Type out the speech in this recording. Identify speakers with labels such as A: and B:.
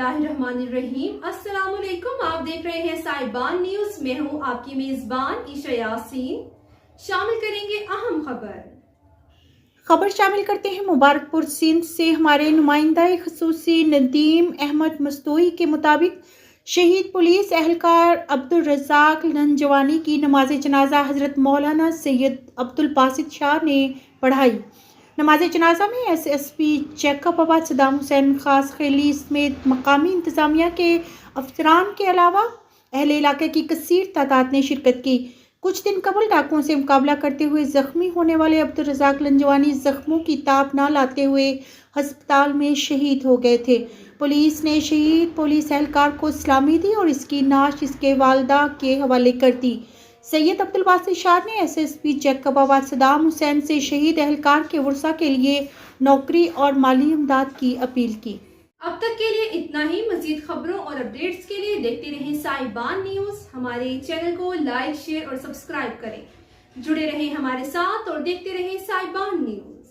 A: बिस्मिल्लाहिर्रहमानिर्रहीम। अस्सलामुअलैकुम। आप देख रहे हैं साहिबान न्यूज। मैं हूं आपकी मेजबान ईशा यासीन। शामिल करेंगे अहम खबर
B: शामिल करते हैं। मुबारकपुर सिंध से हमारे नुमाइंदा खसूसी नदीम अहमद मस्तोई के मुताबिक शहीद पुलिस एहलकार अब्दुल रज़ाक नंजवानी की नमाज जनाजा हजरत मौलाना सैयद अब्दुल बासित शाह ने पढ़ाई। नमाज जनाजा में SSP चेकअप अबाद सदाम हुसैन खास खेली समेत मकामी इंतजामिया के अफसरान के अलावा अहले इलाके की कसीर तादाद ने शिरकत की। कुछ दिन कबल डाकुओं से मुकाबला करते हुए जख्मी होने वाले अब्दुल रज़ाक लंजवानी जख्मों की ताप न लाते हुए अस्पताल में शहीद हो गए थे। पुलिस ने शहीद पुलिस एहलकार को सलामी दी और इसकी नाश इसके वालदा के हवाले कर दी। सैयद अब्दुल बासित शाह ने SSP चेकअप अबाद सदाम हुसैन से शहीद एहलकार के वर्सा के लिए नौकरी और माली इमदाद की अपील की।
A: अब तक के लिए इतना ही। मजीद खबरों और अपडेट्स के लिए देखते रहें साहिबान न्यूज। हमारे चैनल को लाइक, शेयर और सब्सक्राइब करें। जुड़े रहें हमारे साथ और देखते रहें साहिबान न्यूज।